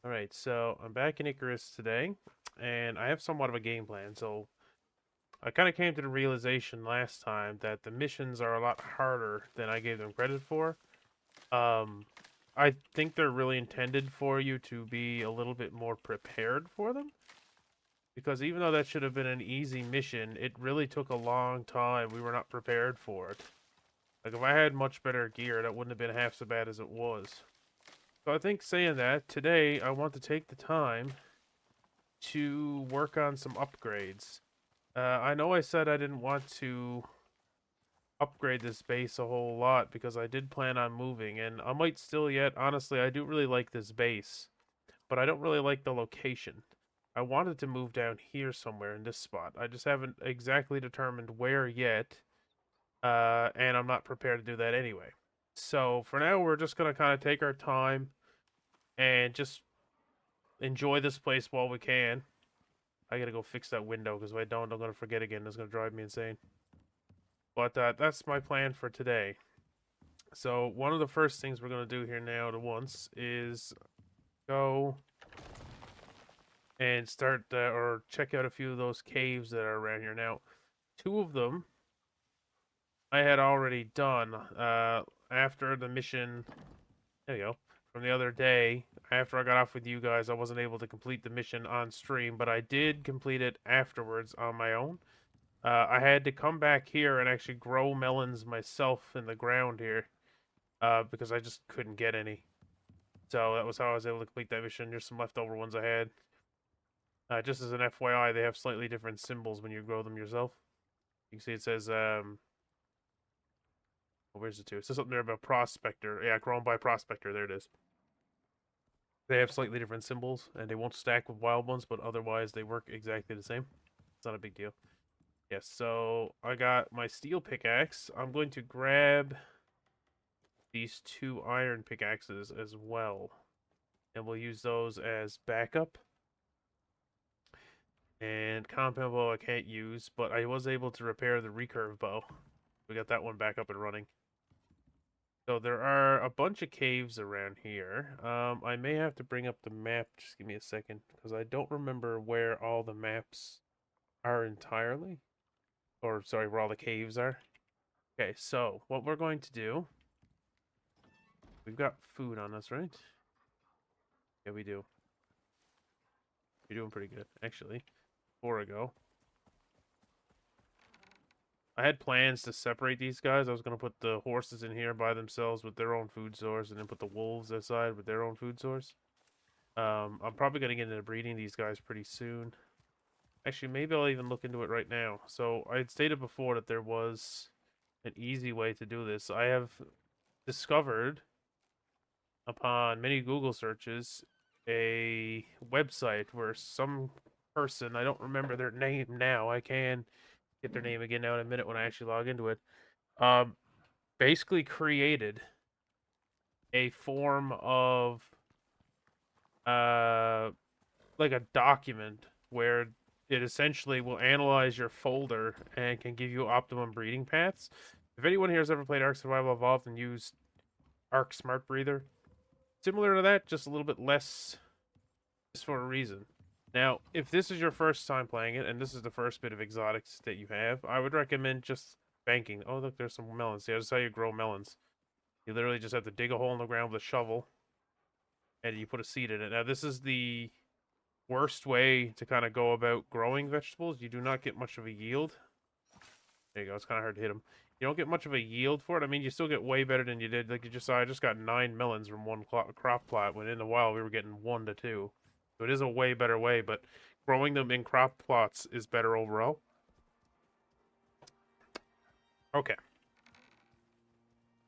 Alright, so I'm back in Icarus today, and I have somewhat of a game plan. So I kind of came to the realization last time that the missions are a lot harder than I gave them credit for. Um, I think they're really intended for you to be a little bit more prepared for them, because even though that should have been an easy mission, it really took a long time. We were not prepared for it. Like, if I had much better gear, that wouldn't have been half so bad as it was. So I think saying that, today I want to take the time to work on some upgrades. I know I said I didn't want to upgrade this base a whole lot because I did plan on moving, and I might still yet. Honestly, I do really like this base, but I don't really like the location. I wanted to move down here somewhere in this spot. I just haven't exactly determined where yet, and I'm not prepared to do that anyway. So for now, we're just gonna kind of take our time and just enjoy this place while we can. I gotta go fix that window because if I don't, I'm gonna forget again. It's gonna drive me insane. But that's my plan for today. So one of the first things we're gonna do here now at once is go and start or check out a few of those caves that are around here. Now, two of them I had already done after the mission. There you go. From the other day, after I got off with you guys, I wasn't able to complete the mission on stream, but I did complete it afterwards on my own. I had to come back here and actually grow melons myself in the ground here, because I just couldn't get any. So that was how I was able to complete that mission. There's some leftover ones I had. Just as an FYI, they have slightly different symbols when you grow them yourself. You can see it says, oh, where's it to? It says something there about Prospector. Yeah, grown by Prospector. There it is. They have slightly different symbols, and they won't stack with wild ones, but otherwise they work exactly the same. It's not a big deal. Yes, so I got my steel pickaxe. I'm going to grab these two iron pickaxes as well, and we'll use those as backup. And compound bow I can't use, but I was able to repair the recurve bow. We got that one back up and running. So there are a bunch of caves around here. I may have to bring up the map. Just give me a second, because I don't remember where all the maps are entirely. Or, sorry, where all the caves are. Okay, so what we're going to do... We've got food on us, right? Yeah, we do. You're doing pretty good, actually. Before I go, I had plans to separate these guys. I was going to put the horses in here by themselves with their own food source, and then put the wolves aside with their own food source. I'm probably going to get into breeding these guys pretty soon. Actually, maybe I'll even look into it right now. So I had stated before that there was an easy way to do this. I have discovered, upon many Google searches, a website where some person, I don't remember their name now, I can get their name again now in a minute when I actually log into it, um, basically created a form of uh, like a document where it essentially will analyze your folder and can give you optimum breeding paths. If anyone here has ever played Ark Survival Evolved and used Ark Smart Breather, similar to that, just a little bit less, just for a reason. Now, if this is your first time playing it, and this is the first bit of exotics that you have, I would recommend just banking. Oh, look, there's some melons. Yeah, this is how you grow melons. You literally just have to dig a hole in the ground with a shovel, and you put a seed in it. Now, this is the worst way to kind of go about growing vegetables. You do not get much of a yield. There you go. It's kind of hard to hit them. You don't get much of a yield for it. I mean, you still get way better than you did. Like you just saw, I just got 9 melons from one crop plot, when in the wild we were getting 1 to 2. So it is a way better way, but growing them in crop plots is better overall. Okay.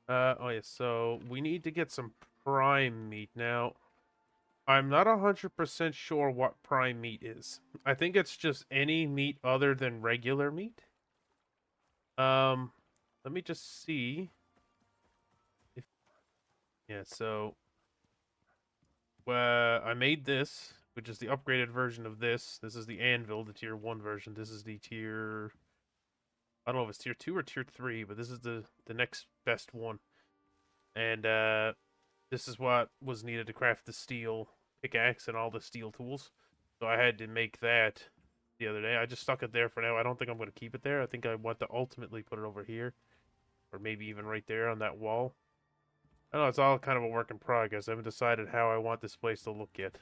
Oh yeah, so we need to get some prime meat. Now, I'm not 100% sure what prime meat is. I think it's just any meat other than regular meat. Um, Let me just see if, yeah, so I made this, which is the upgraded version of this. This is the anvil, the tier 1 version. This is the tier, I don't know if it's tier 2 or tier 3, but this is the next best one. And this is what was needed to craft the steel pickaxe and all the steel tools. So I had to make that the other day. I just stuck it there for now. I don't think I'm going to keep it there. I think I want to ultimately put it over here, or maybe even right there on that wall. I don't know, it's all kind of a work in progress. I haven't decided how I want this place to look yet.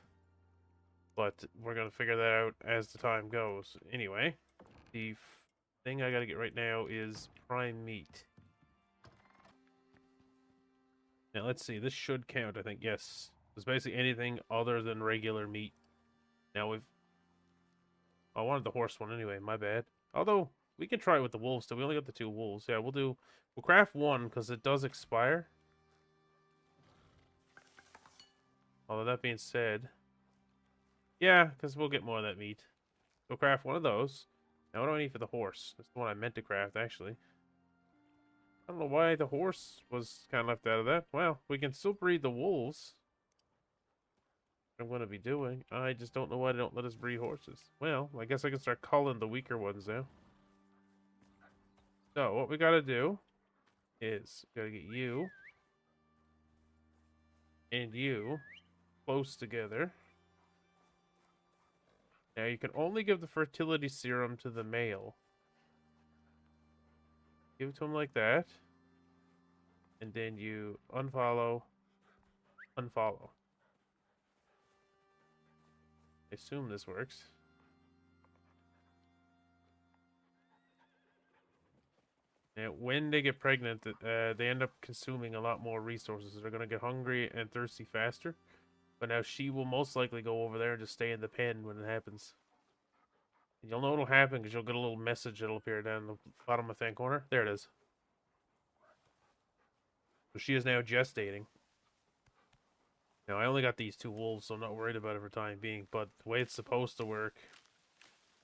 But we're going to figure that out as the time goes. Anyway, the thing I got to get right now is prime meat. Now, let's see. This should count, I think. Yes. It's basically anything other than regular meat. Now, I wanted the horse one anyway. My bad. Although, we can try it with the wolves, so we only got the 2 wolves. Yeah, we'll craft 1, because it does expire. Although, that being said... Yeah, because we'll get more of that meat. We'll craft 1 of those. Now, what do I need for the horse? That's the one I meant to craft, actually. I don't know why the horse was kind of left out of that. Well, we can still breed the wolves. I'm going to be doing. I just don't know why they don't let us breed horses. Well, I guess I can start culling the weaker ones now. So, what we got to do is we got to get you and you close together. Now, you can only give the fertility serum to the male. Give it to him like that. And then you unfollow. Unfollow. I assume this works. Now, when they get pregnant, they end up consuming a lot more resources. They're going to get hungry and thirsty faster. But now she will most likely go over there and just stay in the pen when it happens. You'll know it'll happen because you'll get a little message that'll appear down the bottom left-hand corner. There it is. So she is now gestating. Now, I only got these 2 wolves, so I'm not worried about it for time being. But the way it's supposed to work,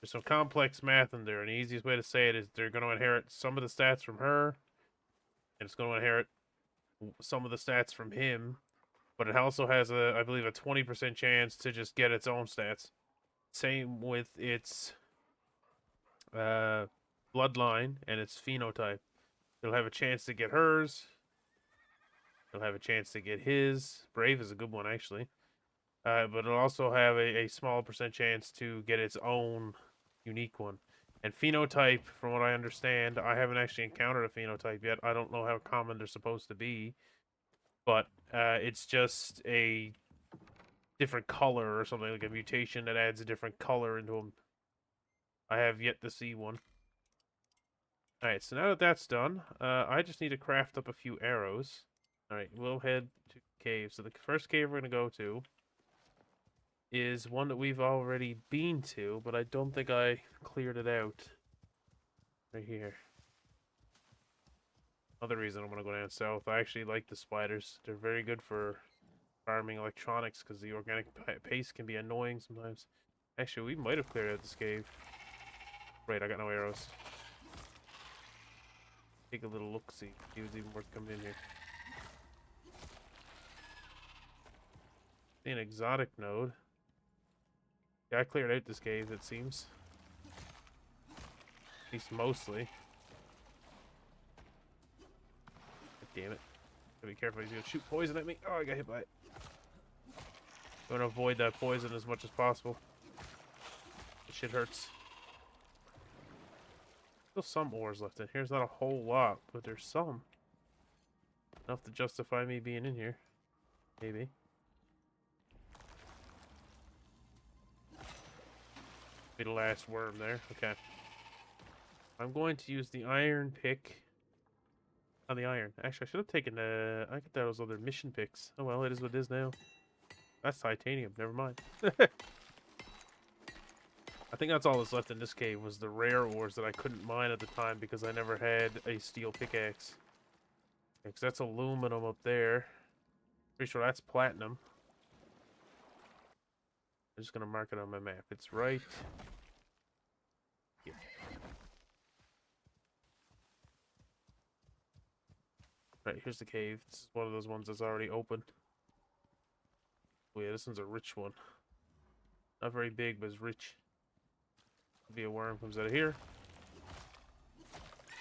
there's some complex math in there. And the easiest way to say it is they're going to inherit some of the stats from her. And it's going to inherit some of the stats from him. But it also has, I believe, a 20% chance to just get its own stats. Same with its bloodline and its phenotype. It'll have a chance to get hers. It'll have a chance to get his. Brave is a good one, actually. But it'll also have a small percent chance to get its own unique one. And phenotype, from what I understand, I haven't actually encountered a phenotype yet. I don't know how common they're supposed to be. But it's just a different color or something, like a mutation that adds a different color into them. I have yet to see one. Alright, so now that that's done, I just need to craft up a few arrows. Alright, we'll head to cave. So the first cave we're going to go to is one that we've already been to, but I don't think I cleared it out. Right here. Another reason I'm going to go down south. I actually like the spiders. They're very good for farming electronics because the organic paste can be annoying sometimes. Actually, we might have cleared out this cave. Right, I got no arrows. Take a little look-see. See what's even worth coming in here. See an exotic node. Yeah, I cleared out this cave, it seems. At least mostly. God damn it. Gotta be careful, he's gonna shoot poison at me. Oh, I got hit by it. I'm gonna avoid that poison as much as possible. This shit hurts. Still some ores left in here. There's not a whole lot, but there's some. Enough to justify me being in here. Maybe. Be the last worm there. Okay. I'm going to use the iron pick on the iron. Actually, I should have taken I got those other mission picks. Oh well, it is what it is now. That's titanium. Never mind. I think that's all that's left in this cave was the rare ores that I couldn't mine at the time because I never had a steel pickaxe. Because that's aluminum up there. Pretty sure that's platinum. I'm just gonna mark it on my map. It's right here. Right, here's the cave. This is one of those ones that's already open. Oh yeah, this one's a rich one. Not very big, but it's rich. Could be a worm comes out of here.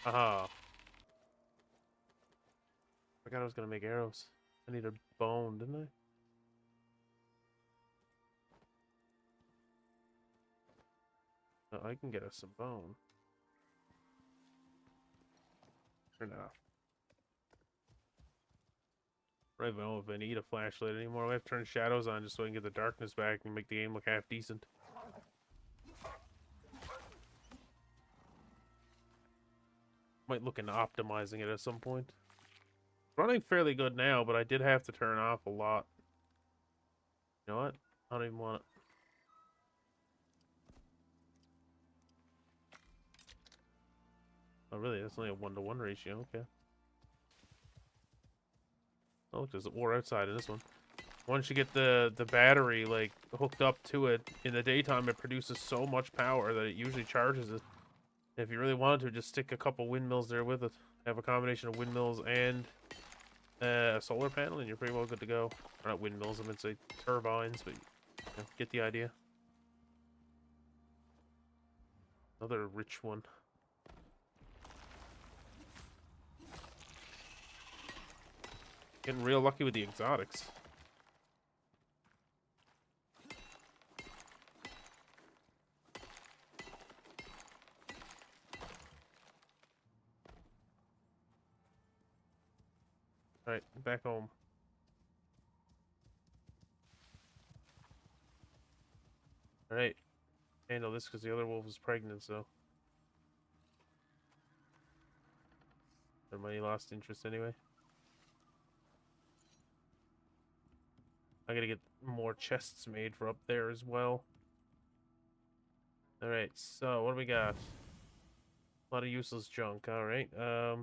Aha. I forgot I was gonna make arrows. I need a bone, didn't I? I can get us some bone. Turn it off. I don't even know if I need a flashlight anymore. I have to turn shadows on just so I can get the darkness back and make the game look half decent. Might look into optimizing it at some point. Running fairly good now, but I did have to turn off a lot. You know what? I don't even want it. Oh, really? That's only a 1-to-1 ratio. Okay. Oh, look, there's ore outside in this one. Once you get the battery like hooked up to it in the daytime, it produces so much power that it usually charges it. If you really wanted to, just stick a couple windmills there with it. Have a combination of windmills and a solar panel, and you're pretty well good to go. Or not windmills, I meant to say turbines, but you know, get the idea. Another rich one. Getting real lucky with the exotics. Alright, back home. Alright. Handle this because the other wolf is pregnant, so. Everybody lost interest anyway. I gotta get more chests made for up there as well. Alright, so what do we got? A lot of useless junk, alright. I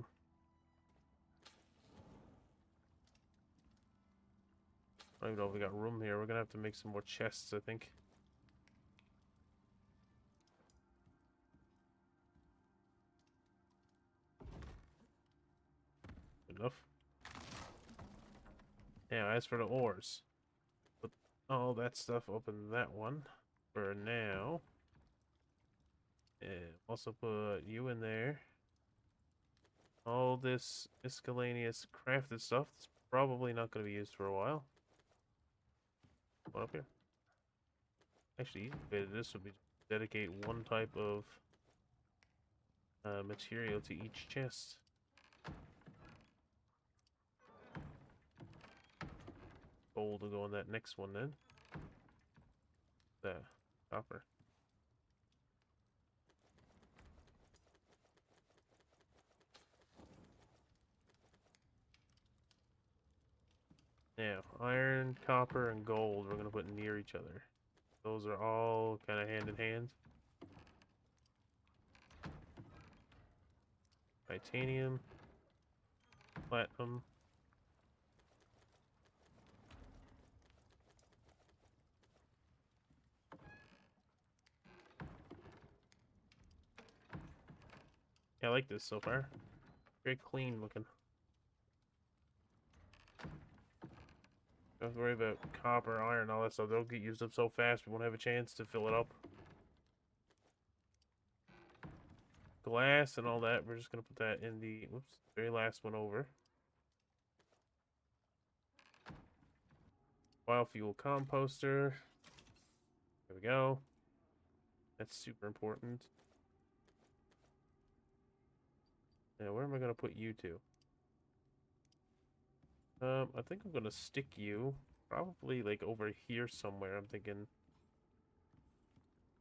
don't even know if we got room here. We're gonna have to make some more chests, I think. Enough. Now, as for the ores, put all that stuff up in that one for now. And also put you in there. All this miscellaneous crafted stuff is probably not going to be used for a while. What up here? Actually, this would be dedicate one type of material to each chest. Gold will go on that next one then. The copper. Now, iron, copper, and gold we're going to put near each other. Those are all kind of hand in hand. Titanium, platinum. Yeah, I like this so far. Very clean looking. Don't have to worry about copper, iron, all that stuff. They'll get used up so fast we won't have a chance to fill it up. Glass and all that, we're just gonna put that in the very last one over. Biofuel composter. There we go. That's super important. Now, where am I gonna put you to? I think I'm gonna stick you probably like over here somewhere. I'm thinking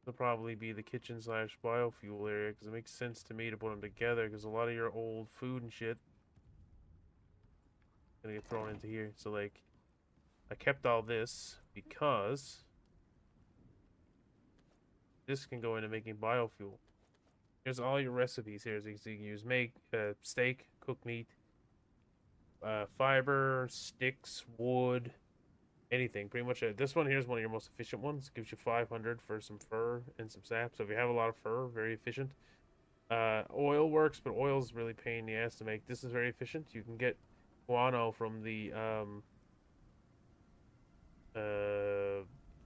it'll probably be the kitchen slash biofuel area because it makes sense to me to put them together because a lot of your old food and shit gonna get thrown into here. So like, I kept all this because this can go into making biofuel. Here's all your recipes here. So you can use make steak, cooked meat, fiber, sticks, wood, anything. Pretty much. This one here is one of your most efficient ones. Gives you 500 for some fur and some sap. So if you have a lot of fur, very efficient. Oil works, but oil is really pain in the ass to make. This is very efficient. You can get guano from the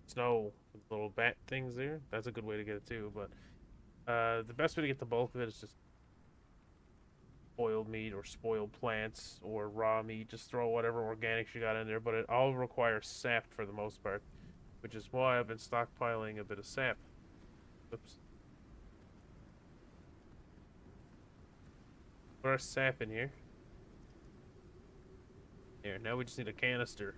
snow little bat things there. That's a good way to get it too. But the best way to get the bulk of it is just boiled meat or spoiled plants or raw meat. Just throw whatever organics you got in there, but it all requires sap for the most part, which is why I've been stockpiling a bit of sap. Oops. Put our sap in here. There, now we just need a canister.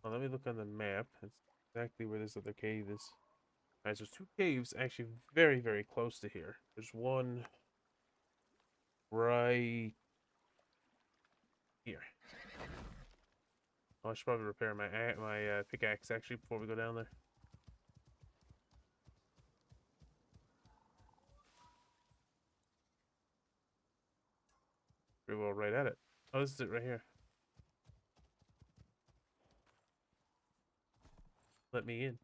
Well, let me look on the map. That's exactly where this other cave is. Alright, so there's two caves actually very, very close to here. There's one right here. Oh, I should probably repair my pickaxe actually before we go down there. Pretty well right at it. Oh, this is it right here. Let me in.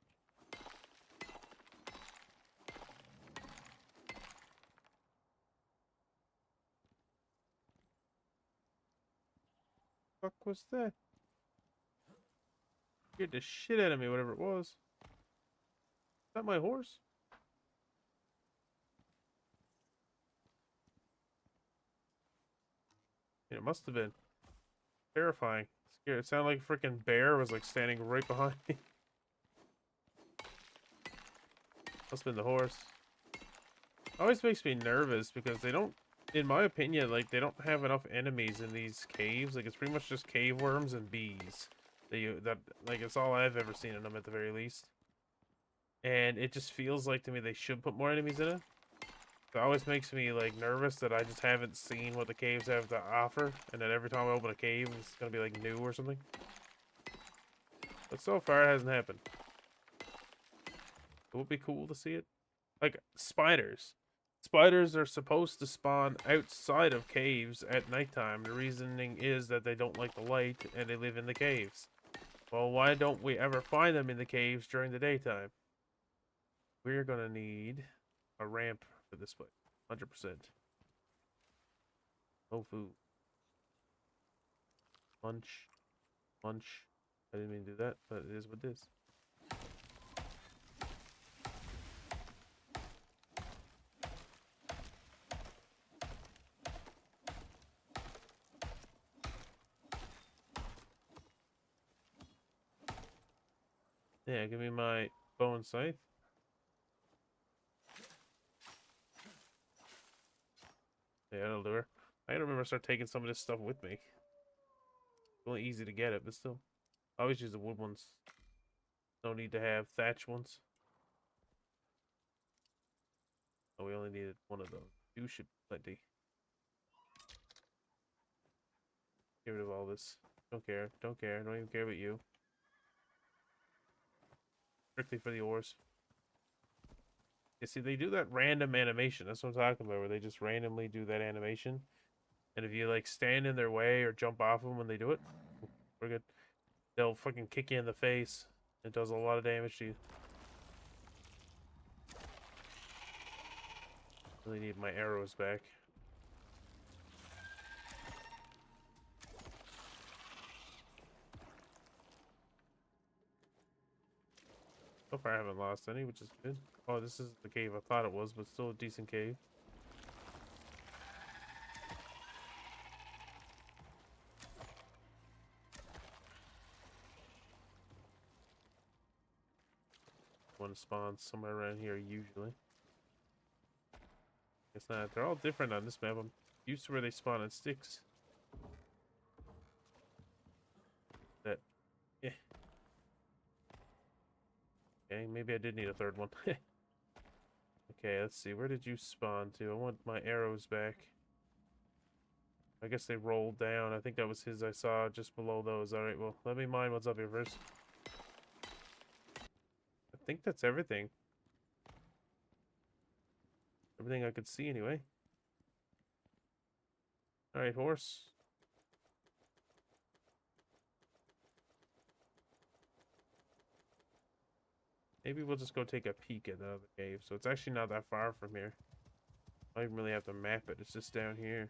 Fuck was that? Scared the shit out of me, whatever it was. Is that my horse? Yeah, it must have been. Terrifying. Scared. It sounded like a freaking bear was like standing right behind me. Must have been the horse. Always makes me nervous because they don't, in my opinion, like they don't have enough enemies in these caves. Like it's pretty much just cave worms and bees. That like it's all I've ever seen in them at the very least. And it just feels like to me they should put more enemies in it. It always makes me like nervous that I just haven't seen what the caves have to offer, and that every time I open a cave, it's gonna be like new or something. But so far, it hasn't happened. It would be cool to see it. Like spiders. Spiders are supposed to spawn outside of caves at nighttime. The reasoning is that they don't like the light and they live in the caves. Well, why don't we ever find them in the caves during the daytime? We're gonna need a ramp for this place. 100%. No food. Lunch. Lunch. I didn't mean to do that, but it is what it is. Yeah, give me my bow and scythe. Yeah, that'll do her. I gotta remember to start taking some of this stuff with me. It's only easy to get it, but still. I always use the wood ones. No need to have thatch ones. Oh, we only needed one of those. Two should be plenty. Get rid of all this. Don't care. Don't care. Don't even care about you. Strictly for the ores. You see, they do that random animation. That's what I'm talking about, where they just randomly do that animation. And if you, like, stand in their way or jump off them when they do it, we're good. They'll fucking kick you in the face. It does a lot of damage to you. Really need my arrows back. So far I haven't lost any, which is good. Oh, this is the cave I thought it was, but still a decent cave. One spawns somewhere around here usually. Guess not. They're all different on this map. I'm used to where they spawn on sticks. That, yeah. Okay, maybe I did need a third one. Okay, let's see. Where did you spawn to? I want my arrows back. I guess they rolled down. I think that was his I saw just below those. Alright, well, let me mine what's up here first. I think that's everything. Everything I could see anyway. Alright, horse. Maybe we'll just go take a peek at the other cave. So it's actually not that far from here. I don't even really have to map it. It's just down here.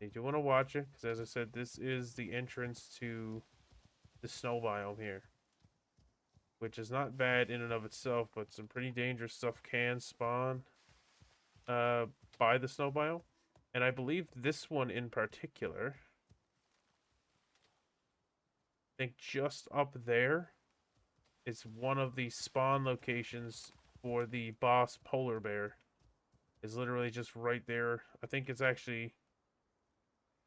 You do want to watch it, because as I said, this is the entrance to the snow biome here. Which is not bad in and of itself, but some pretty dangerous stuff can spawn by the snow biome. And I believe this one in particular, I think just up there is one of the spawn locations for the boss polar bear is literally just right there. I think it's actually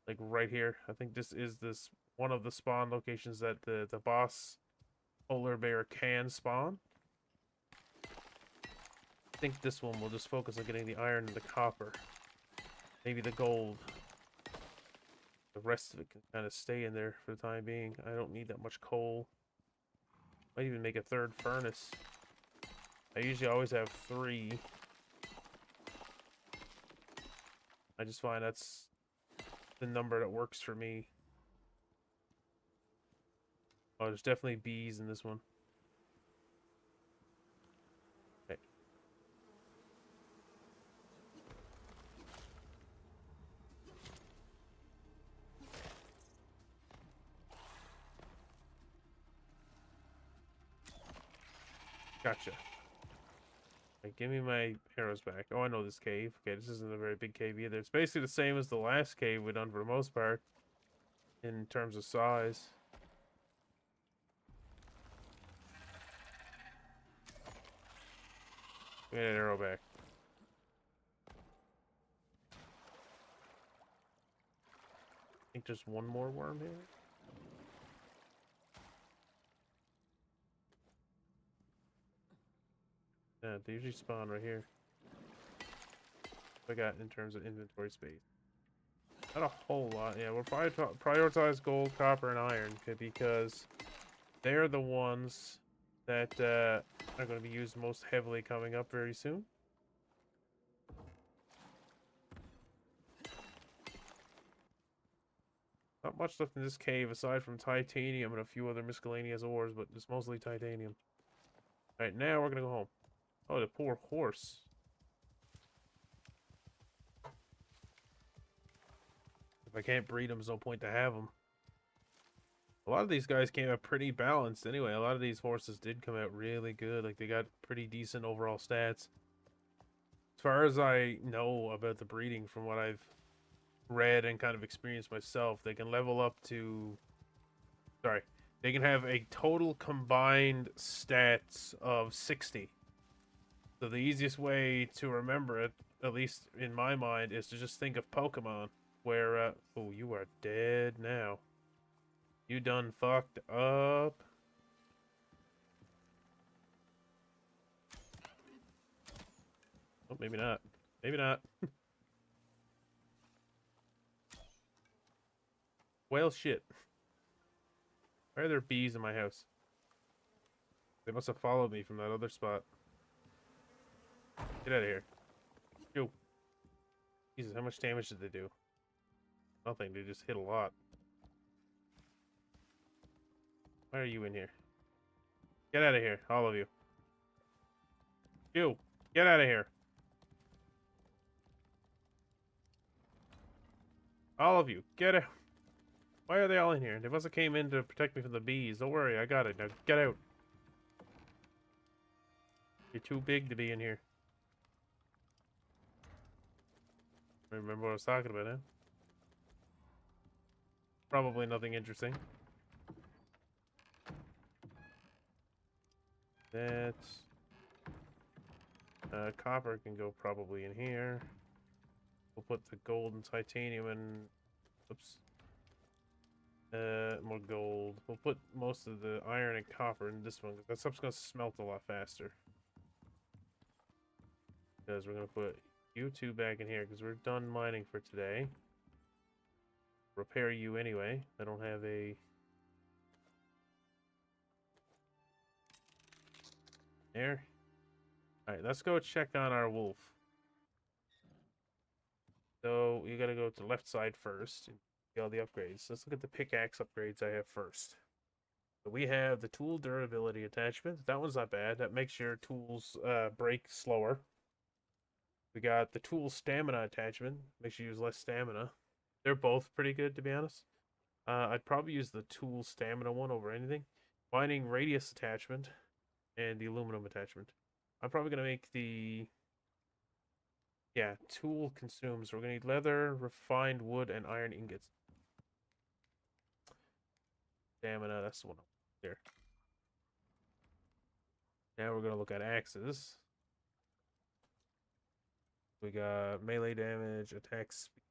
like right here. I think this one of the spawn locations that the boss polar bear can spawn. I think this one will just focus on getting the iron and the copper. Maybe the gold. The rest of it can kind of stay in there for the time being. I don't need that much coal. Might even make a third furnace. I usually always have 3. I just find that's the number that works for me. Oh, there's definitely bees in this one. Okay. Gotcha. Okay, give me my arrows back. Oh, I know this cave. Okay, this isn't a very big cave either. It's basically the same as the last cave we've done for the most part in terms of size. Give me that arrow back. I think there's one more worm here. Yeah, they usually spawn right here. What I got in terms of inventory space. Not a whole lot. Yeah, we'll probably prioritize gold, copper, and iron because they're the ones that are going to be used most heavily coming up very soon. Not much left in this cave aside from titanium and a few other miscellaneous ores, but it's mostly titanium. Alright, now we're going to go home. Oh, the poor horse. If I can't breed them, there's no point to have them. A lot of these guys came out pretty balanced anyway. A lot of these horses did come out really good. Like, they got pretty decent overall stats. As far as I know about the breeding, from what I've read and kind of experienced myself, they can level up to... Sorry. They can have a total combined stats of 60. So the easiest way to remember it, at least in my mind, is to just think of Pokemon. Where, oh, you are dead now. You done fucked up. Oh, maybe not. Maybe not. Well, shit. Why are there bees in my house? They must have followed me from that other spot. Get out of here. Yo. Jesus, how much damage did they do? Nothing, they just hit a lot. Why are you in here? Get out of here, all of you. You, get out of here. All of you, get out. Why are they all in here? They must have came in to protect me from the bees. Don't worry, I got it. Now get out. You're too big to be in here. I remember what I was talking about, huh? Probably nothing interesting. That's... copper can go probably in here. We'll put the gold and titanium in... Oops. More gold. We'll put most of the iron and copper in this one, because that stuff's going to smelt a lot faster. Because we're going to put you two back in here, because we're done mining for today. Repair you anyway. I don't have a... There. Alright, let's go check on our wolf. So, you gotta go to the left side first. And get all the upgrades. Let's look at the pickaxe upgrades I have first. So we have the tool durability attachment. That one's not bad. That makes your tools break slower. We got the tool stamina attachment. Makes you use less stamina. They're both pretty good, to be honest. I'd probably use the tool stamina one over anything. Mining radius attachment and the aluminum attachment. I'm probably going to make the... Yeah, tool consumes. We're going to need leather, refined wood, and iron ingots. Stamina, that's the one there. Now we're going to look at axes. We got melee damage, attack speed,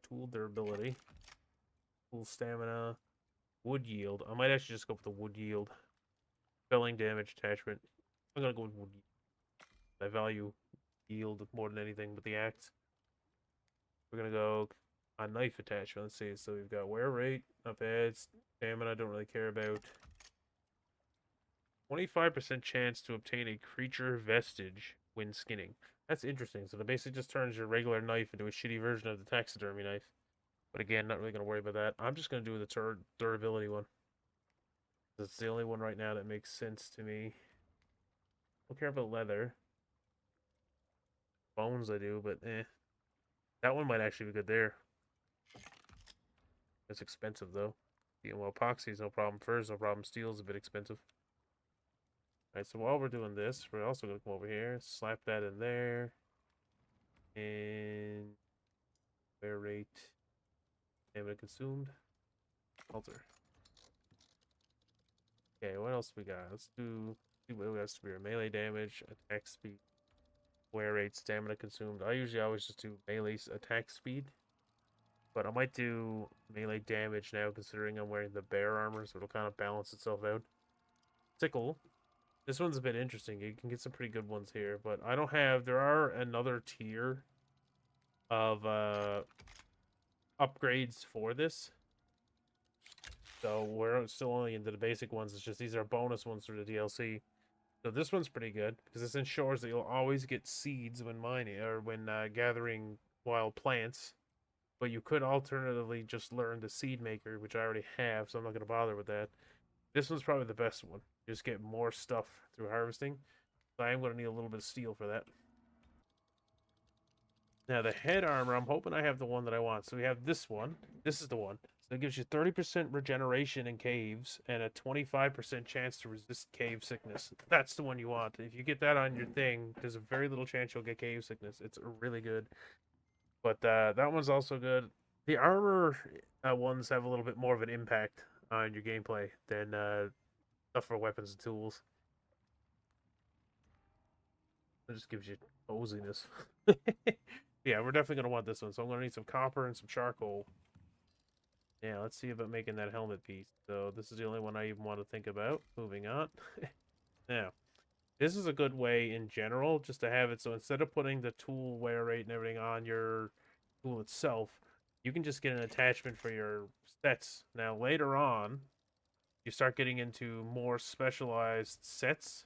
tool durability, tool stamina, wood yield. I might actually just go with the wood yield. Felling damage attachment. I'm gonna go with wood yield. I value yield more than anything with the axe. We're gonna go on knife attachment. Let's see. So we've got wear rate, not bad. Stamina, I don't really care about. 25% chance to obtain a creature vestige when skinning. That's interesting. So it basically just turns your regular knife into a shitty version of the taxidermy knife. But again, not really going to worry about that. I'm just going to do the durability one. That's the only one right now that makes sense to me. Don't care about leather. Bones I do, but eh. That one might actually be good there. It's expensive though. Yeah, well, epoxy's no problem. Fur's no problem. Steel's a bit expensive. Alright, so while we're doing this, we're also going to come over here, slap that in there. And wear rate. Stamina consumed. Alter. Okay, what else we got? Let's do what else we got? Melee damage, attack speed, wear rate, stamina consumed. I usually always just do melee attack speed. But I might do melee damage now considering I'm wearing the bear armor, so it'll kind of balance itself out. Sickle. This one's a bit interesting. You can get some pretty good ones here, but I don't have there are another tier of upgrades for this. So we're still only into the basic ones. It's just these are bonus ones for the DLC. So this one's pretty good because this ensures that you'll always get seeds when mining or when gathering wild plants. But you could alternatively just learn the seed maker, which I already have, so I'm not going to bother with that. This one's probably the best one. You just get more stuff through harvesting. So I am going to need a little bit of steel for that. Now, the head armor, I'm hoping I have the one that I want. So we have this one. This is the one. So it gives you 30% regeneration in caves and a 25% chance to resist cave sickness. That's the one you want. If you get that on your thing, there's a very little chance you'll get cave sickness. It's really good. But that one's also good. The armor ones have a little bit more of an impact on your gameplay than stuff for weapons and tools. It just gives you coziness. Yeah, we're definitely going to want this one. So I'm going to need some copper and some charcoal. Yeah, let's see about making that helmet piece. So this is the only one I even want to think about. Moving on. Now, this is a good way in general just to have it. So instead of putting the tool wear rate and everything on your tool itself, you can just get an attachment for your sets. Now, later on, you start getting into more specialized sets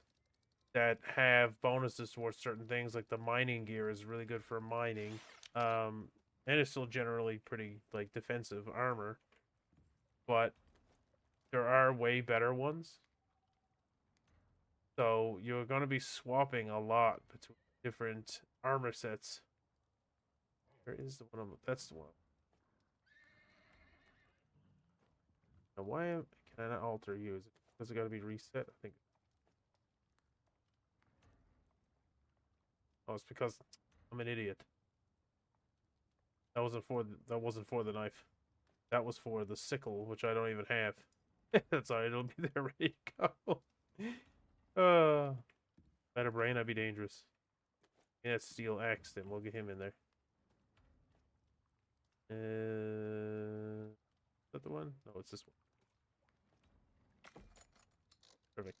that have bonuses towards certain things, like the mining gear is really good for mining, and it's still generally pretty like defensive armor, but there are way better ones. So you're going to be swapping a lot between different armor sets. Where is the one? That's the one. Now, can I not alter you? Is it because it got to be reset? I think. Oh, it's because I'm an idiot. That wasn't for the knife. That was for the sickle, which I don't even have. That's alright, it'll be there ready to go. Better brain, I'd be dangerous. Yeah, steel axe, then we'll get him in there. Is that the one? No, it's this one. Perfect.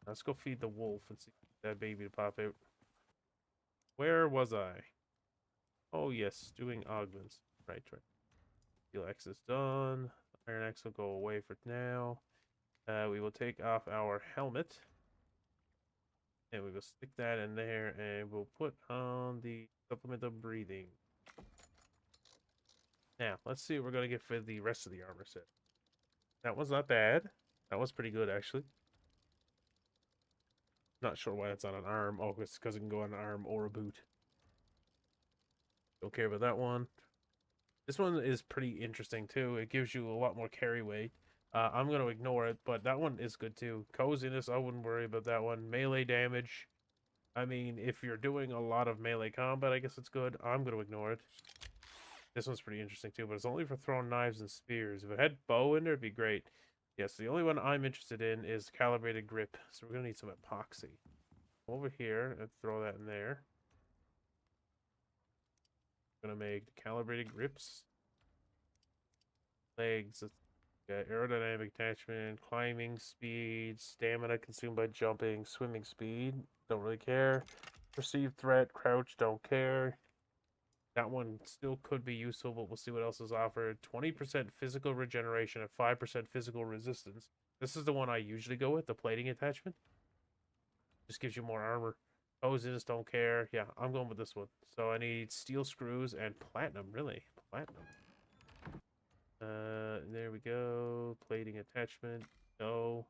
Let's go feed the wolf and see that baby to pop out. Where was I? Oh yes, doing augments. Right. Steel axe is done. Iron axe will go away for now. We will take off our helmet. And we will stick that in there and we'll put on the supplement of breathing. Now, let's see what we're going to get for the rest of the armor set. That one's not bad. That was pretty good, actually. Not sure why it's on an arm. Oh, it's because it can go on an arm or a boot. Don't care about that one. This one is pretty interesting, too. It gives you a lot more carry weight. I'm going to ignore it, but that one is good, too. Coziness, I wouldn't worry about that one. Melee damage. I mean, if you're doing a lot of melee combat, I guess it's good. I'm going to ignore it. This one's pretty interesting too, but it's only for throwing knives and spears. If it had bow in there, it'd be great. Yes, the only one I'm interested in is calibrated grip. So we're going to need some epoxy. Over here, and throw that in there. Gonna make the calibrated grips, legs, aerodynamic attachment, climbing speed, stamina consumed by jumping, swimming speed. Don't really care. Perceived threat, crouch, don't care. That one still could be useful, but we'll see what else is offered. 20% physical regeneration and 5% physical resistance. This is the one I usually go with, the plating attachment. Just gives you more armor. Hoses, don't care. Yeah, I'm going with this one. So I need steel screws and platinum, really. Platinum. There we go. Plating attachment. No.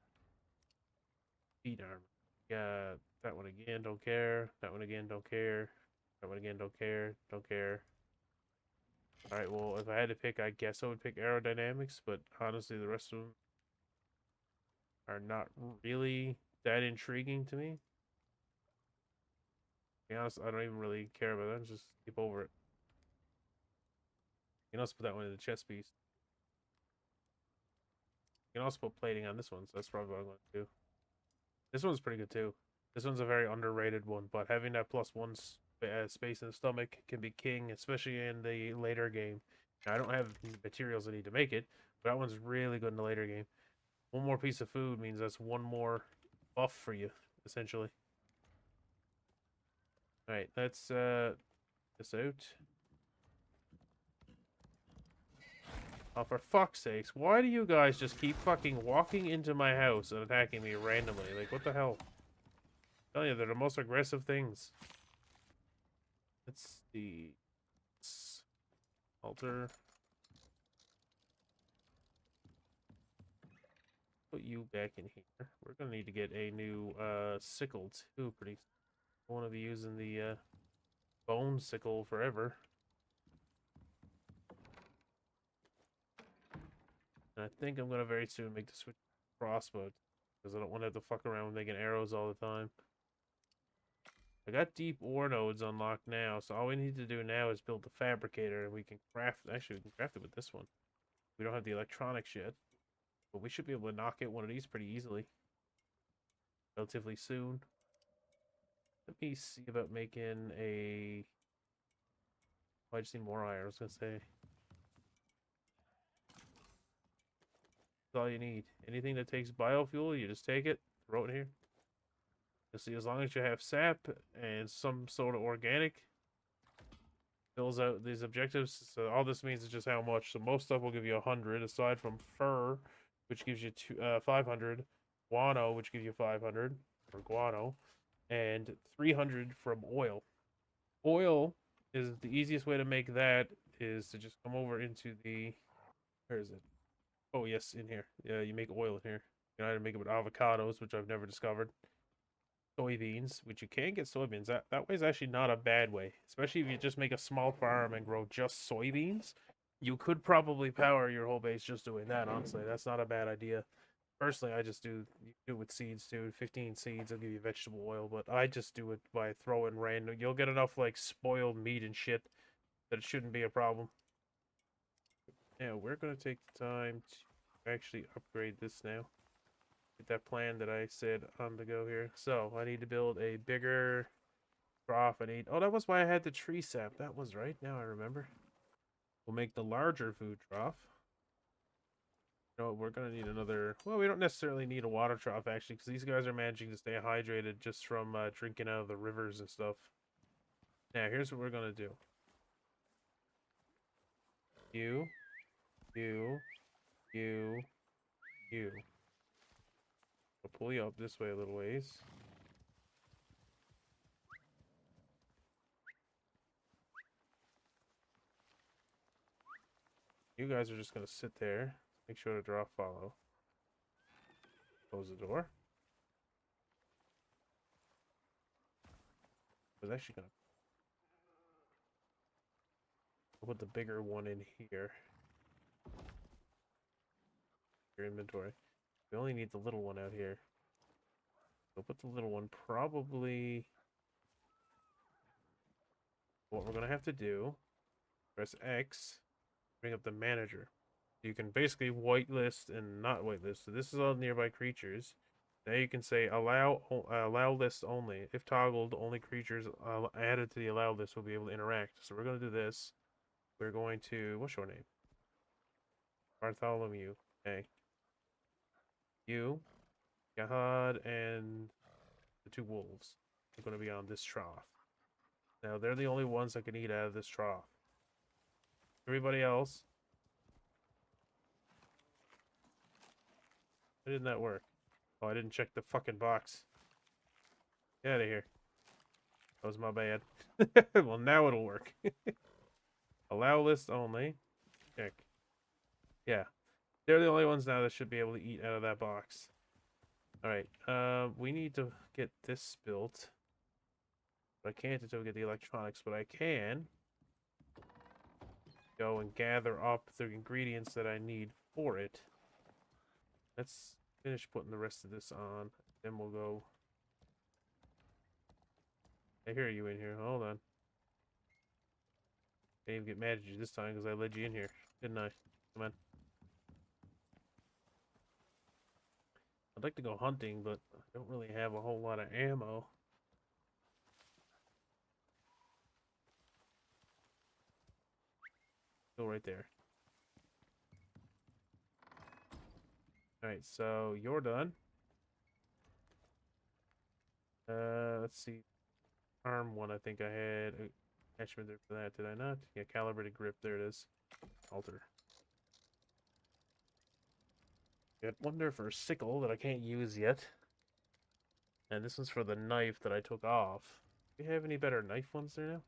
Feet armor. Got that one again, don't care. That one again, don't care. That one again, don't care. Don't care. Alright, well, if I had to pick, I guess I would pick aerodynamics, but honestly, the rest of them are not really that intriguing to me. To be honest, I don't even really care about that. Just skip over it. You can also put that one in the chest piece. You can also put plating on this one, so that's probably what I'm going to do. This one's pretty good too. This one's a very underrated one, but having that +1 space in the stomach can be king, especially in the later game. Now, I don't have materials I need to make it, but that one's really good in the later game. One more piece of food means that's one more buff for you, essentially. Alright, let's this out. Oh, for fuck's sakes, why do you guys just keep fucking walking into my house and attacking me randomly? Like, what the hell? I'm telling you, they're the most aggressive things. Let's see. Alter. Put you back in here. We're gonna need to get a new sickle too. Pretty. I want to be using the bone sickle forever. And I think I'm gonna very soon make the switch to crossbow because I don't want to have to fuck around with making arrows all the time. I got deep ore nodes unlocked now, so all we need to do now is build the fabricator, and we can craft. Actually, we can craft it with this one. We don't have the electronics yet, but we should be able to knock out one of these pretty easily, relatively soon. Let me see about making a. Oh, I just need more iron. I was gonna say. That's all you need. Anything that takes biofuel, you just take it, throw it in here. You see, as long as you have sap and some sort of organic, fills out these objectives. So all this means is just how much. So most stuff will give you 100, aside from fur, which gives you 500, guano, which gives you 500 for guano, and 300 from oil. Oil is the easiest way to make that is to just come over into the. Where is it? Oh yes, in here. Yeah, you make oil in here. You can either make it with avocados, which I've never discovered. Soybeans, which you can get soybeans. That way is actually not a bad way, especially if you just make a small farm and grow just soybeans. You could probably power your whole base just doing that. Honestly, that's not a bad idea. Personally, I just do it with seeds too. 15 seeds will give you vegetable oil, but I just do it by throwing random. You'll get enough like spoiled meat and shit that it shouldn't be a problem. Now we're gonna take the time to actually upgrade this now. Get that plan that I said on the go here. So I need to build a bigger trough. Oh, that was why I had the tree sap. That was right. Now I remember. We'll make the larger food trough. No, we're gonna need another. Well, we don't necessarily need a water trough actually, because these guys are managing to stay hydrated just from drinking out of the rivers and stuff. Now here's what we're gonna do. You, you, you, you. I'll pull you up this way a little ways. You guys are just gonna sit there. Make sure to draw follow. Close the door. I was actually gonna put the bigger one in here. Your inventory. We only need the little one out here. So put the little one probably. What we're gonna have to do, press X, bring up the manager. You can basically whitelist and not whitelist. So this is all nearby creatures. Now you can say allow list only. If toggled, only creatures added to the allow list will be able to interact. So we're gonna do this. we're going to, what's your name? Bartholomew. Okay. You, Gahad, and the 2 wolves are going to be on this trough. Now, they're the only ones that can eat out of this trough. Everybody else. Why didn't that work? Oh, I didn't check the fucking box. Get out of here. That was my bad. Well, now it'll work. Allow list only. Check. Yeah. They're the only ones now that should be able to eat out of that box. Alright. We need to get this built. But I can't until we get the electronics, but I can go and gather up the ingredients that I need for it. Let's finish putting the rest of this on. Then we'll go. I hear you in here. Hold on. Can't even get mad at you this time because I led you in here, didn't I? Come on. I'd like to go hunting, but I don't really have a whole lot of ammo. Go right there. Alright, so you're done. Let's see. Arm one, I think I had attachment there for that, did I not? Yeah, calibrated grip, there it is. Alter. Got one there for a sickle that I can't use yet. And this one's for the knife that I took off. Do you have any better knife ones there now?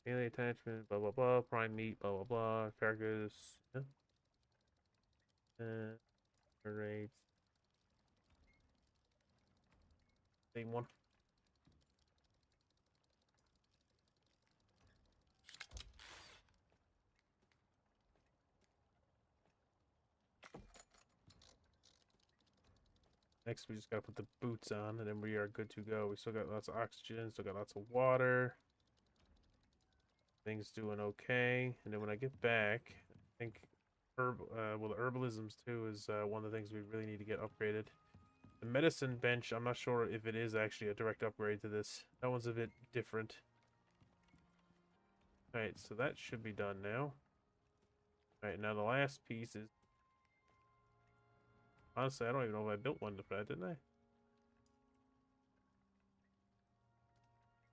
Melee attachment, blah blah blah, prime meat, blah blah blah, carcass, yeah. Alright. Same one. Next, we just gotta put the boots on, and then we are good to go. We still got lots of oxygen, still got lots of water. Things doing okay. And then when I get back, I think well, the herbalisms too is one of the things we really need to get upgraded. The medicine bench, I'm not sure if it is actually a direct upgrade to this. That one's a bit different. Alright, so that should be done now. Alright, now the last piece is... Honestly, I don't even know if I built one for that, didn't I? I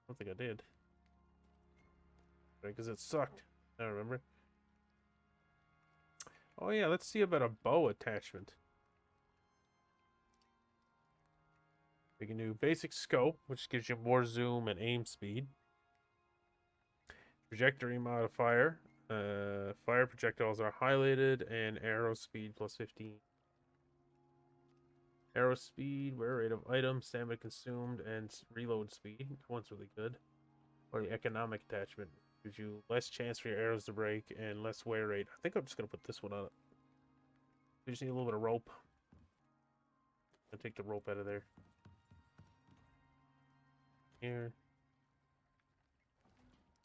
don't think I did. Right, because it sucked. I remember. Oh yeah, let's see about a bow attachment. We can do basic scope, which gives you more zoom and aim speed. Trajectory modifier. Fire projectiles are highlighted, and arrow speed plus 15. Arrow speed, wear rate of item, stamina consumed, and reload speed. That one's really good. Or the economic attachment gives you less chance for your arrows to break and less wear rate. I think I'm just gonna put this one on it. We just need a little bit of rope. I'll take the rope out of there. Here.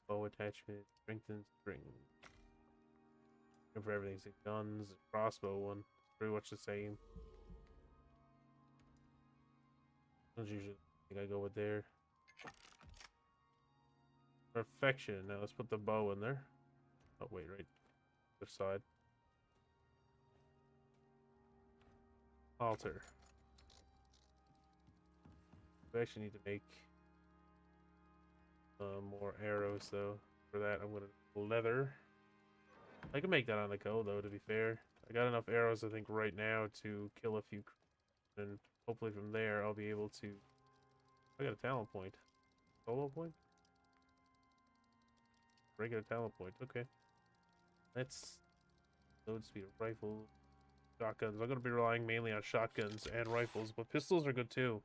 Bow attachment, strengthened string. And for everything, so guns, crossbow one, pretty much the same. Those usually I think I go with there. Perfection. Now let's put the bow in there. Oh wait, right. Other side. Alter. We actually need to make more arrows though. For that, I'm gonna leather. I can make that on the go though. To be fair, I got enough arrows I think right now to kill a few, and hopefully from there I'll be able to. I got a talent point. Solo point. Regular talent point. Okay. Let's load speed of rifle, shotguns. I'm gonna be relying mainly on shotguns and rifles, but pistols are good too.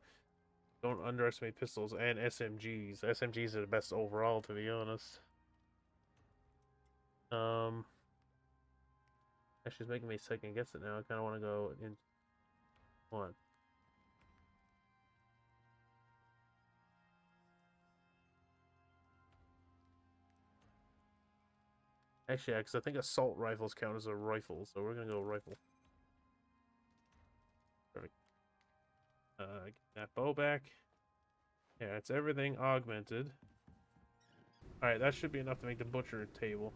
Don't underestimate pistols and SMGs. SMGs are the best overall, to be honest. Actually, it's making me second guess it now. I kind of want to go in one. Actually, because I think assault rifles count as a rifle, so we're gonna go rifle. Perfect. Get that bow back. Yeah, it's everything augmented. Alright, that should be enough to make the butcher table.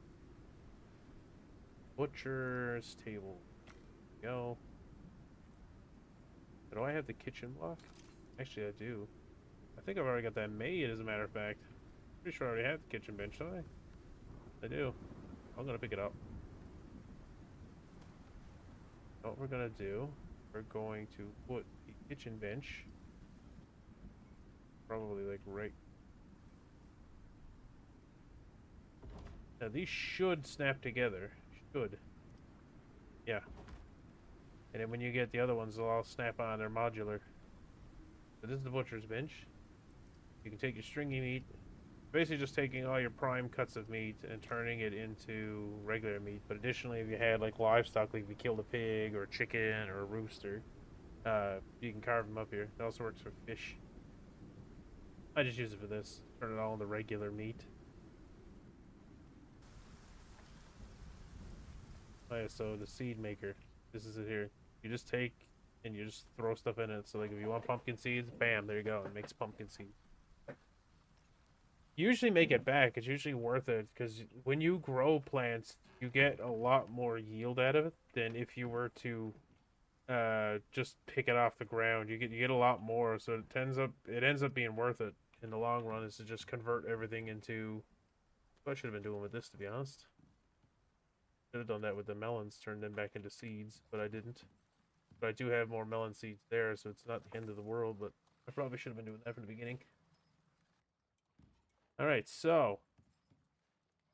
Butcher's table. Go. Do I have the kitchen block? Actually, I do. I think I've already got that made, as a matter of fact. Pretty sure I already have the kitchen bench, don't I? I do. I'm gonna pick it up. What we're gonna do, we're going to put the kitchen bench probably like right. Now these should snap together. Should. Yeah. And then when you get the other ones, they'll all snap on. They're modular. So this is the butcher's bench. You can take your stringy meat, basically just taking all your prime cuts of meat and turning it into regular meat. But additionally, if you had like livestock, like if you killed a pig or a chicken or a rooster, you can carve them up here. It also works for fish. I just use it for this. Turn it all into regular meat. Oh yeah, so the seed maker. This is it here. You just take and you just throw stuff in it. So like if you want pumpkin seeds, bam, there you go. It makes pumpkin seeds. You usually make it back. It's usually worth it because when you grow plants, you get a lot more yield out of it than if you were to just pick it off the ground. You get a lot more, so it ends up being worth it in the long run. Is to just convert everything into. What I should have been doing with this, to be honest. Should have done that with the melons, turned them back into seeds, but I didn't. But I do have more melon seeds there, so it's not the end of the world. But I probably should have been doing that from the beginning. All right, so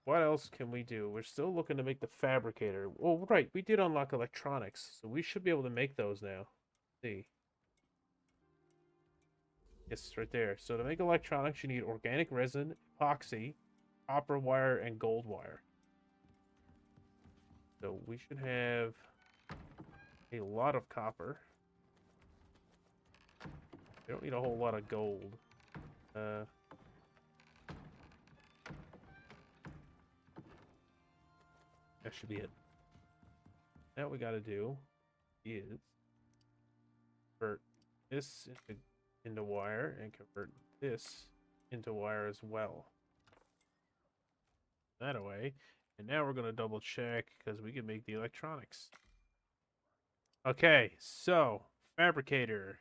what else can we do? We're still looking to make the fabricator. Oh, right, we did unlock electronics, so we should be able to make those now. Let's see. Yes, right there. So to make electronics, you need organic resin, epoxy, copper wire, and gold wire. So we should have a lot of copper. We don't need a whole lot of gold. That should be it. Now what we gotta do is convert this into wire and convert this into wire as well. That away. And now we're going to double check because we can make the electronics. Okay, so fabricator.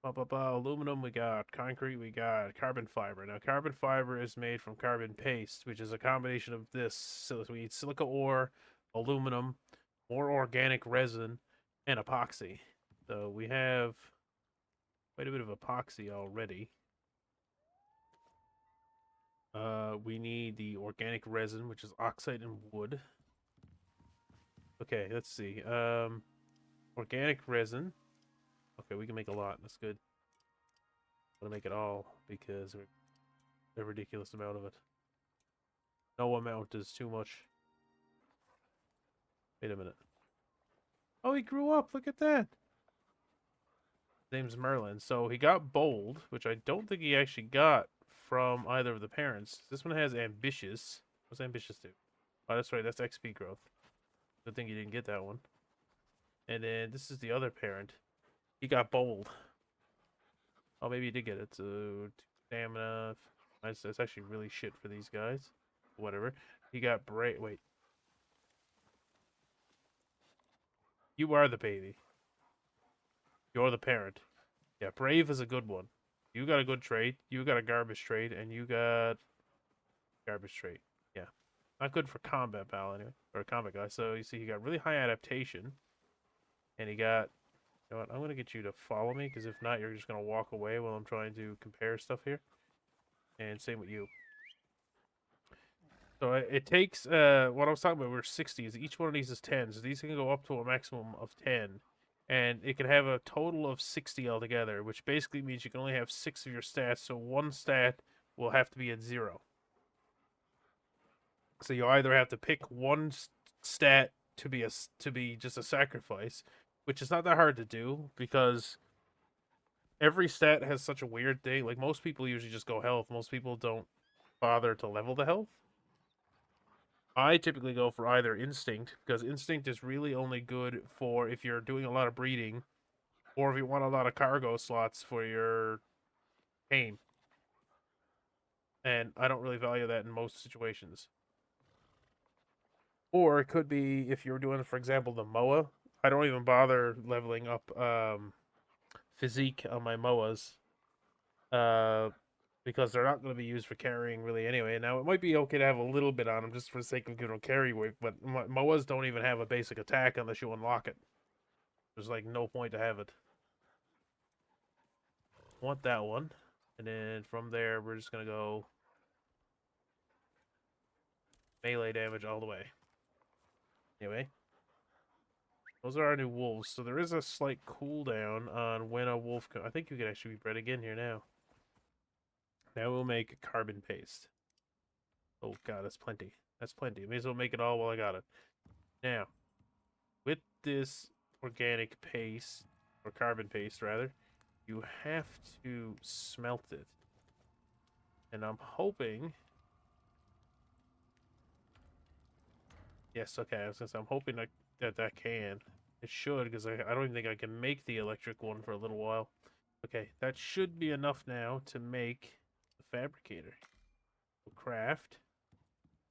Aluminum we got, concrete we got, carbon fiber. Now carbon fiber is made from carbon paste, which is a combination of this. So we need silica ore, aluminum, more organic resin, and epoxy. So we have quite a bit of epoxy already. We need the organic resin, which is oxide and wood. Okay, let's see. Organic resin. Okay, we can make a lot. That's good. I'm gonna make it all because we're a ridiculous amount of it. No amount is too much. Wait a minute. Oh, he grew up. Look at that. His name's Merlin. So he got bold, which I don't think he actually got from either of the parents. This one has ambitious. What's ambitious do? Oh, that's right. That's XP growth. Good thing you didn't get that one. And then this is the other parent. He got bold. Oh, maybe he did get it. So stamina. That's actually really shit for these guys. Whatever. He got brave. Wait. You are the baby. You're the parent. Yeah, brave is a good one. You got a good trait. You got a garbage trait, and you got garbage trait. Yeah, not good for combat pal anyway, or a combat guy. So you see, he got really high adaptation, and he got. You know what? I'm gonna get you to follow me, because if not, you're just gonna walk away while I'm trying to compare stuff here. And same with you. So it takes what I was talking about. We're 60s. Each one of these is 10. So these can go up to a maximum of 10. And it can have a total of 60 altogether, which basically means you can only have 6 of your stats, so one stat will have to be at 0. So you either have to pick one stat to be just a sacrifice, which is not that hard to do because every stat has such a weird thing. Like most people usually just go health. Most people don't bother to level the health. I typically go for either instinct, because instinct is really only good for if you're doing a lot of breeding, or if you want a lot of cargo slots for your pain. and I don't really value that in most situations. Or it could be if you're doing, for example, the MOA. I don't even bother leveling up physique on my MOAs uh, because they're not going to be used for carrying really anyway. Now, it might be okay to have a little bit on them just for the sake of giving them carry weight, but MOAs don't even have a basic attack unless you unlock it. There's like no point to have it. Want that one. And then from there, we're just going to go melee damage all the way. Anyway, those are our new wolves. So there is a slight cooldown on when a wolf... I think you can actually be bred again here now. Now we'll make carbon paste. Oh god, that's plenty. That's plenty. May as well make it all while I got it. Now, with this organic paste, or carbon paste rather, you have to smelt it. And I'm hoping... Yes, okay, I was gonna say, I'm hoping that can. It should, because I don't even think I can make the electric one for a little while. Okay, that should be enough now to make the fabricator. We'll craft.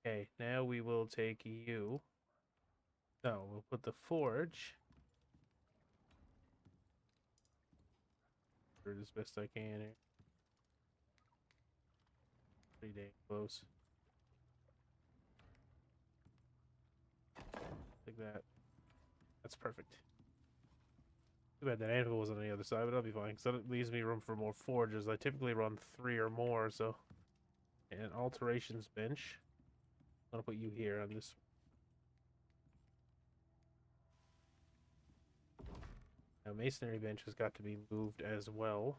Okay, now we will take you. No, we'll put the forge. Do it as best I can here. Pretty dang close. Like that. That's perfect. Too bad that anvil was on the other side, but that'll be fine, because that leaves me room for more forges. I typically run 3 or more, so... And alterations bench. I'm gonna put you here on this. Now, masonry bench has got to be moved as well.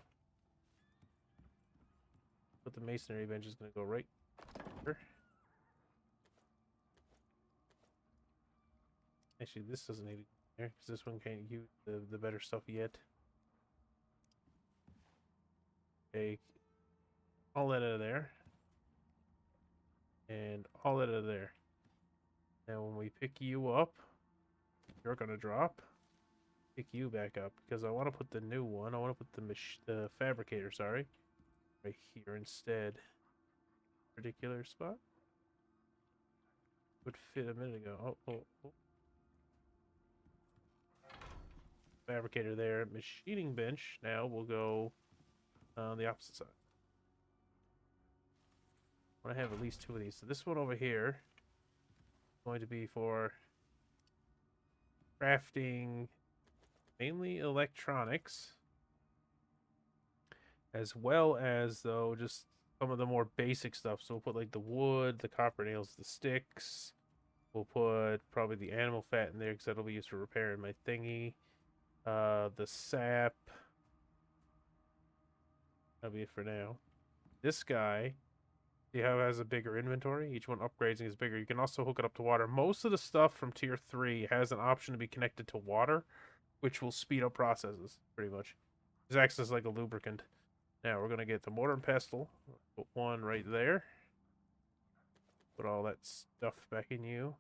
But the masonry bench is gonna go right here. Actually, this doesn't need to go there, because this one can't use the better stuff yet. Take all that out of there. And all that out of there. Now, when we pick you up, you're gonna drop. Pick you back up, because I want to put the new one. I want to put the fabricator, sorry, right here instead. Particular spot would fit a minute ago. Oh. Fabricator there. Machining bench now will go on the opposite side. I want to have at least 2 of these. So this one over here is going to be for crafting mainly electronics, as well as, though, just some of the more basic stuff. So we'll put like the wood, the copper nails, the sticks. We'll put probably the animal fat in there because that'll be used for repairing my thingy. The sap. That'll be it for now. This guy, see how it has a bigger inventory? Each one upgrading is bigger. You can also hook it up to water. Most of the stuff from tier 3 has an option to be connected to water, which will speed up processes, pretty much. It acts as like a lubricant. Now we're going to get the mortar and pestle. Put one right there. Put all that stuff back in you.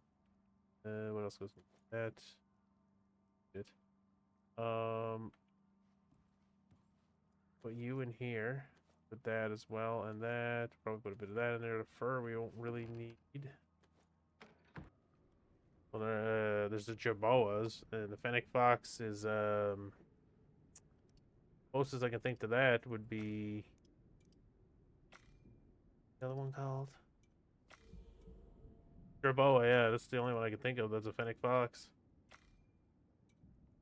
What else goes in that? Good. Put you in here. Put that as well, and that. Probably put a bit of that in there. The fur we won't really need. Well, there's the jerboas, and the fennec fox is closest I can think to that would be the other one called jerboa. Yeah, that's the only one I can think of. That's a fennec fox.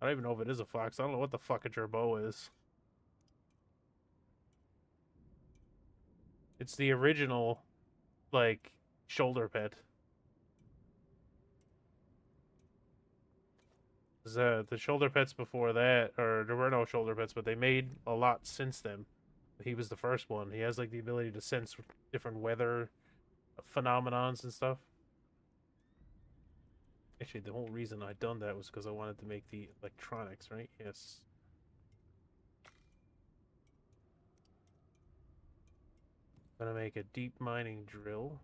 I don't even know if it is a fox. I don't know what the fuck a jerboa is. It's the original, like, shoulder pet. The shoulder pets before that, or there were no shoulder pets, but they made a lot since then. He was the first one. He has like the ability to sense different weather phenomenons and stuff. Actually, the whole reason I done that was because I wanted to make the electronics, right? Yes. I'm gonna make a deep mining drill.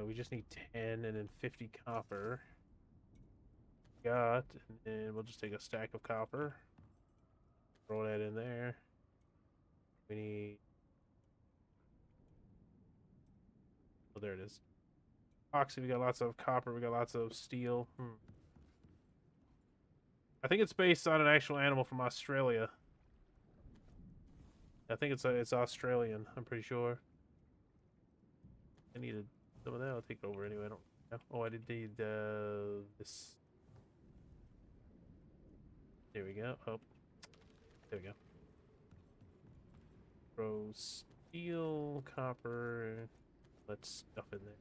We just need 10 and then 50 copper. Got, and then we'll just take a stack of copper. Throw that in there. We need... Oh, there it is. Oxy, we got lots of copper, we got lots of steel. I think it's based on an actual animal from Australia. I think it's Australian, I'm pretty sure. I needed some of that, I'll take it over anyway, I don't know. Oh, I did need this. There we go. Oh, there we go. Throw steel, copper, let's stuff in there.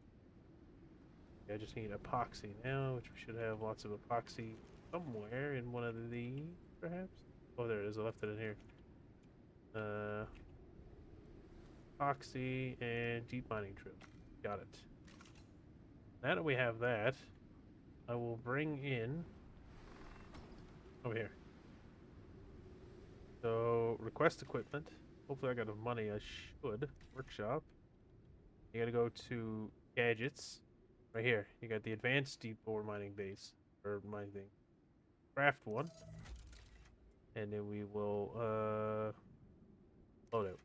I just need epoxy now, which we should have lots of epoxy somewhere in one of these, perhaps? Oh, there it is. I left it in here. Epoxy and deep mining drill. Got it. Now that we have that, I will bring in... over here. So, request equipment. Hopefully I got enough money. I should. Workshop. You gotta go to gadgets. Right here, you got the advanced deep ore mining base, or mining thing. Craft one, and then we will load it.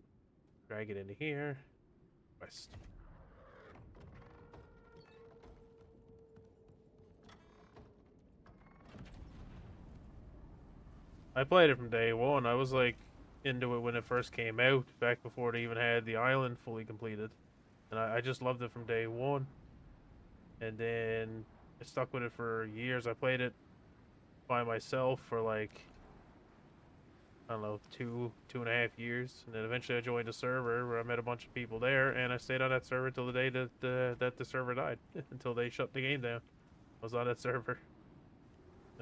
Drag it into here. West. I played it from day one. I was like into it when it first came out, back before it even had the island fully completed, and I just loved it from day one. And then I stuck with it for years. I played it by myself for like, I don't know, two and a half years, and then eventually I joined a server where I met a bunch of people there, and I stayed on that server till the day that the server died, until they shut the game down. I was on that server.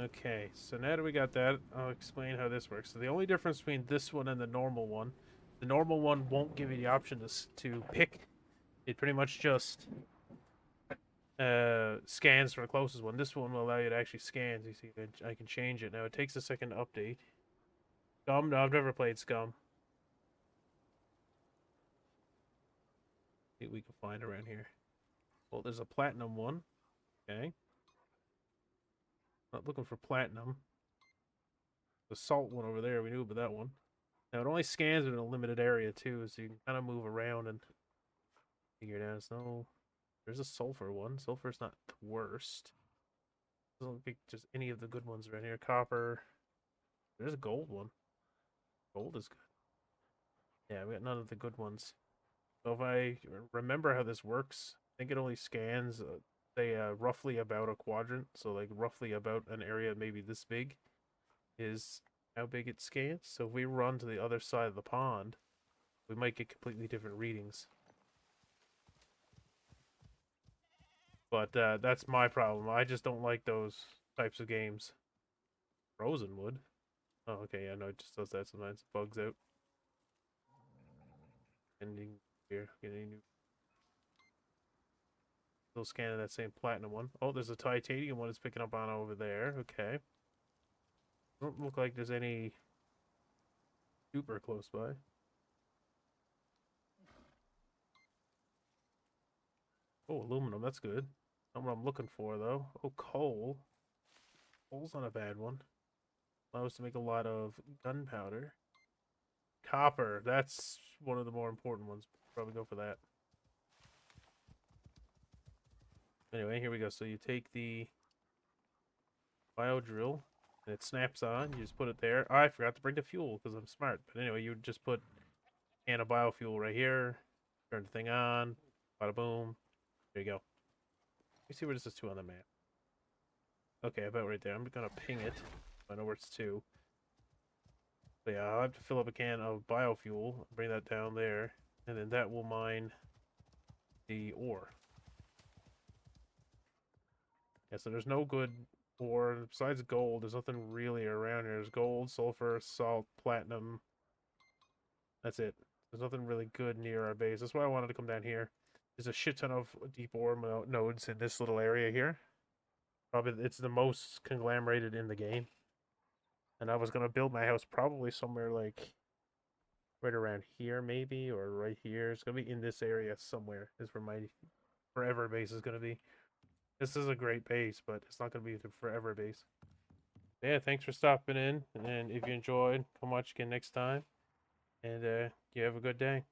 Okay, so now that we got that, I'll explain how this works. So the only difference between this one and the normal one won't give you the option to pick. It pretty much just scans for the closest one. This one will allow you to actually scan. You see, I can change it now. It takes a second to update. Scum? No, I've never played Scum. See what we can find around here. Well, there's a platinum one. Okay. Not looking for platinum. The salt one over there, we knew about that one. Now, it only scans in a limited area, too, so you can kind of move around and figure it out. So, there's a sulfur one. Sulfur's not the worst. Doesn't look like just any of the good ones around here. Copper. There's a gold one. Gold is good. Yeah, we got none of the good ones. So if I remember how this works, I think it only scans, say, roughly about a quadrant. So like roughly about an area maybe this big is how big it scans. So if we run to the other side of the pond, we might get completely different readings. But that's my problem. I just don't like those types of games. Frozen wood. Oh, okay, yeah, no, it just does that sometimes. It bugs out. Ending here, getting new. Still scanning that same platinum one. Oh, there's a titanium one it's picking up on over there. Okay. Don't look like there's any super close by. Oh, aluminum, that's good. Not what I'm looking for, though. Oh, coal. Coal's not a bad one. Allows us to make a lot of gunpowder. Copper, that's one of the more important ones. Probably go for that. Anyway, here we go. So you take the bio drill, and it snaps on. You just put it there. Oh, I forgot to bring the fuel because I'm smart. But anyway, you would just put a can of biofuel right here. Turn the thing on. Bada boom. There you go. Let me see where this is to on the map. Okay, about right there. I'm gonna ping it. I know where it's to. But yeah, I'll have to fill up a can of biofuel, bring that down there, and then that will mine the ore. Yeah, so there's no good ore. Besides gold, there's nothing really around here. There's gold, sulfur, salt, platinum. That's it. There's nothing really good near our base. That's why I wanted to come down here. There's a shit ton of deep ore nodes in this little area here. Probably it's the most conglomerated in the game. And I was going to build my house probably somewhere like right around here maybe, or right here. It's going to be in this area somewhere is where my forever base is going to be. This is a great base, but it's not going to be the forever base. Yeah, thanks for stopping in. And if you enjoyed, come watch again next time. and you have a good day.